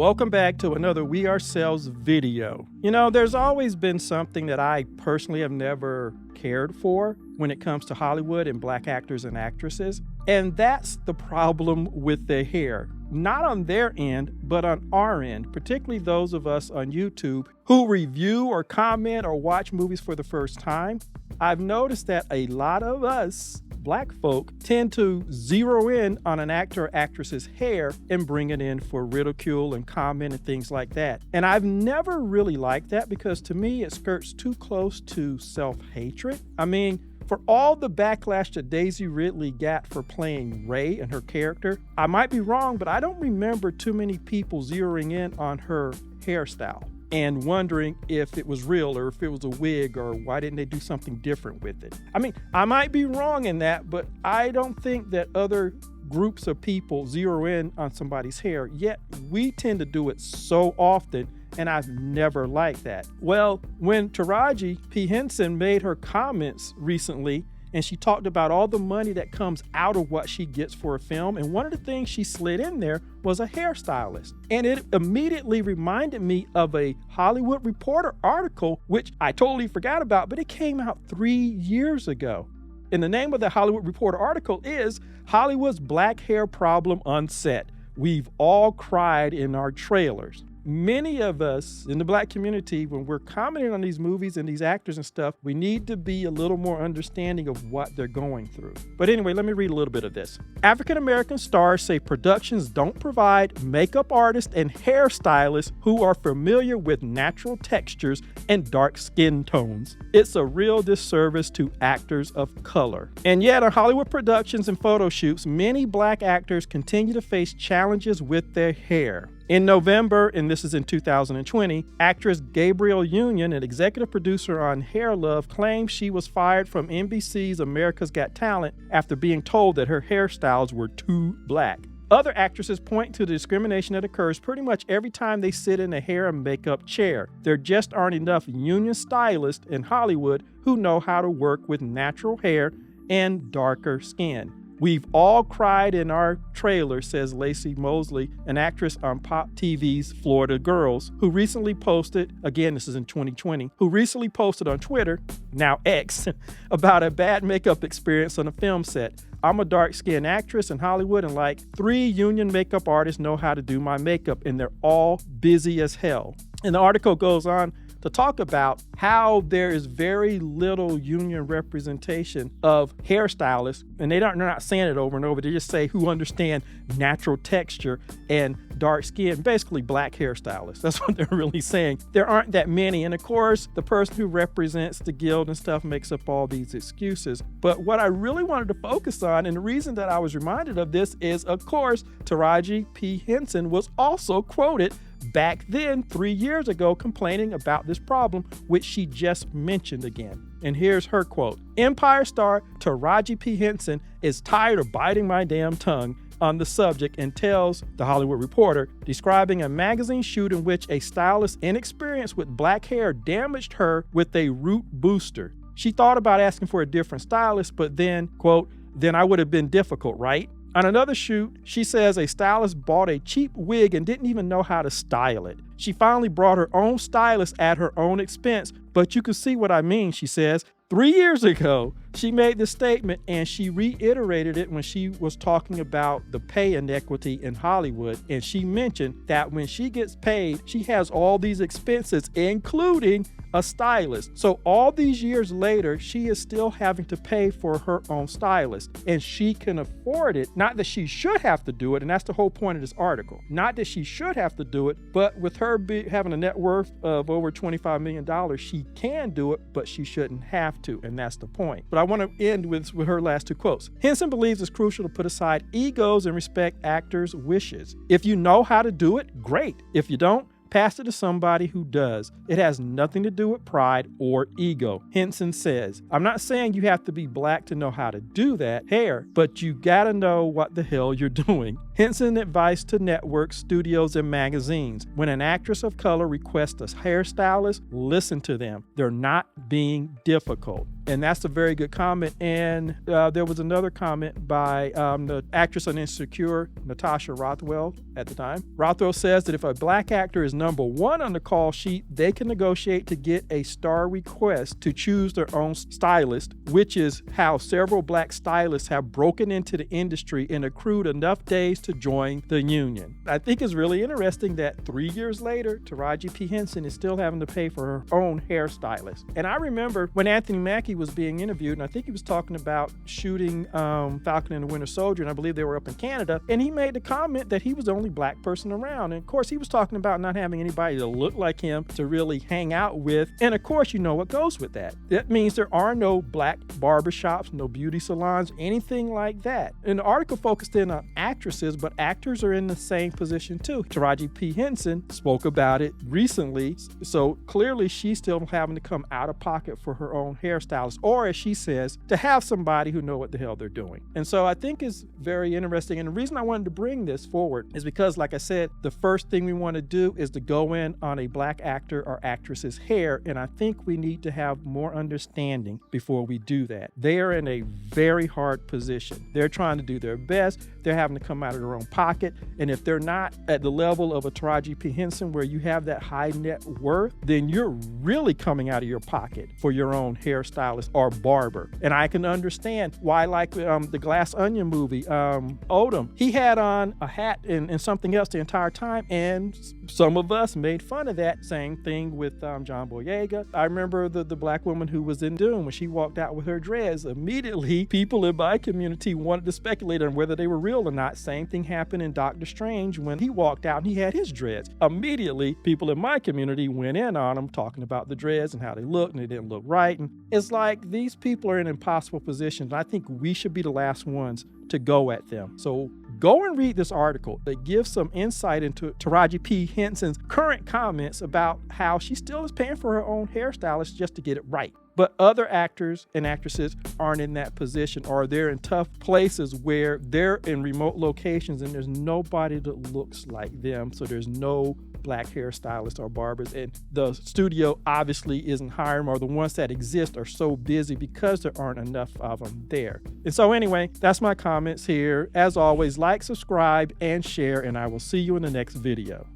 Welcome back to another We Ourselves video. You know, there's always been something that I personally have never cared for when it comes to Hollywood and black actors and actresses, and that's the problem with their hair. Not on their end, but on our end, particularly those of us on YouTube who review or comment or watch movies for the first time. I've noticed that a lot of us black folk tend to zero in on an actor or actress's hair and bring it in for ridicule and comment and things like that. And I've never really liked that because to me it skirts too close to self-hatred. I mean, for all the backlash that Daisy Ridley got for playing Rey and her character, I might be wrong, but I don't remember too many people zeroing in on her hairstyle and wondering if it was real or if it was a wig or why didn't they do something different with it. I mean, I might be wrong in that, but I don't think that other groups of people zero in on somebody's hair, yet we tend to do it so often, and I've never liked that. Well, when Taraji P. Henson made her comments recently, and she talked about all the money that comes out of what she gets for a film. And one of the things she slid in there was a hairstylist. And it immediately reminded me of a Hollywood Reporter article, which I totally forgot about, but it came out 3 years ago. And the name of the Hollywood Reporter article is Hollywood's Black Hair Problem on Set. We've all cried in our trailers. Many of us in the black community, when we're commenting on these movies and these actors and stuff, we need to be a little more understanding of what they're going through. But anyway, let me read a little bit of this. African-American stars say productions don't provide makeup artists and hairstylists who are familiar with natural textures and dark skin tones. It's a real disservice to actors of color. And yet, on Hollywood productions and photo shoots, many black actors continue to face challenges with their hair. In November, and this is in 2020, actress Gabrielle Union, an executive producer on Hair Love, claimed she was fired from NBC's America's Got Talent after being told that her hairstyles were too black. Other actresses point to the discrimination that occurs pretty much every time they sit in a hair and makeup chair. There just aren't enough union stylists in Hollywood who know how to work with natural hair and darker skin. We've all cried in our trailer, says Lacey Mosley, an actress on Pop TV's Florida Girls, who recently posted, again, this is in 2020, who recently posted on Twitter, now X, about a bad makeup experience on a film set. I'm a dark-skinned actress in Hollywood, and like 3 union makeup artists know how to do my makeup, and they're all busy as hell. And the article goes on to talk about how there is very little union representation of hairstylists, and they're not saying it over and over. They just say who understand natural texture and dark skin, basically black hairstylists. That's what they're really saying. There aren't that many, and of course, the person who represents the guild and stuff makes up all these excuses. But what I really wanted to focus on, and the reason that I was reminded of this is, of course, Taraji P. Henson was also quoted back then 3 years ago complaining about this problem, which she just mentioned again. And here's her quote. Empire star Taraji P. Henson is tired of biting my damn tongue on the subject and tells The Hollywood Reporter, describing a magazine shoot in which a stylist inexperienced with black hair damaged her with a root booster. She thought about asking for a different stylist, but then, quote, then I would have been difficult, right? On another shoot, she says a stylist bought a cheap wig and didn't even know how to style it. She finally brought her own stylist at her own expense, but you can see what I mean, she says. 3 years ago, she made this statement and she reiterated it when she was talking about the pay inequity in Hollywood. And she mentioned that when she gets paid, she has all these expenses, including a stylist. So all these years later, she is still having to pay for her own stylist, and she can afford it. Not that she should have to do it, and that's the whole point of this article. Not that she should have to do it, but with her having a net worth of over $25 million, she can do it, but she shouldn't have to, and that's the point. But I want to end with her last 2 quotes. Henson believes it's crucial to put aside egos and respect actors' wishes. If you know how to do it, great. If you don't, pass it to somebody who does. It has nothing to do with pride or ego. Henson says, I'm not saying you have to be black to know how to do that hair, but you gotta know what the hell you're doing. Henson advice to networks, studios, and magazines. When an actress of color requests a hairstylist, listen to them. They're not being difficult. And that's a very good comment. And there was another comment by the actress on Insecure, Natasha Rothwell at the time. Rothwell says that if a black actor is number one on the call sheet, they can negotiate to get a star request to choose their own stylist, which is how several black stylists have broken into the industry and accrued enough days to join the union. I think it's really interesting that 3 years later, Taraji P. Henson is still having to pay for her own hairstylist. And I remember when Anthony Mackie was being interviewed, and I think he was talking about shooting Falcon and the Winter Soldier, and I believe they were up in Canada, and he made the comment that he was the only black person around. And of course, he was talking about not having anybody to look like him to really hang out with. And of course, you know what goes with that. That means there are no black barbershops, no beauty salons, anything like that. And the article focused in on actresses, but actors are in the same position too. Taraji P. Henson spoke about it recently, so clearly she's still having to come out of pocket for her own hairstylist, or as she says, to have somebody who know what the hell they're doing. And so I think it's very interesting. And the reason I wanted to bring this forward is because, like I said, the first thing we want to do is to go in on a black actor or actress's hair, and I think we need to have more understanding before we do that. They are in a very hard position. They're trying to do their best. They're having to come out of their own pocket. And if they're not at the level of a Taraji P. Henson where you have that high net worth, then you're really coming out of your pocket for your own hairstylist or barber. And I can understand why, like the Glass Onion movie, Odom, he had on a hat and something else the entire time, and some of us made fun of that. Same thing with John Boyega. I remember the black woman who was in Dune, when she walked out with her dreads, immediately people in my community wanted to speculate on whether they were real or not. Same thing happened in Doctor Strange when he walked out and he had his dreads. Immediately, people in my community went in on him, talking about the dreads and how they looked and they didn't look right. And it's like these people are in impossible positions. I think we should be the last ones to go at them. So go and read this article that gives some insight into Taraji P. Henson's current comments about how she still is paying for her own hairstylist just to get it right. But other actors and actresses aren't in that position, or they're in tough places where they're in remote locations and there's nobody that looks like them. So there's no black hairstylists or barbers, and the studio obviously isn't hiring, or the ones that exist are so busy because there aren't enough of them there. And so anyway, that's my comments here. As always, like, subscribe, and share, and I will see you in the next video.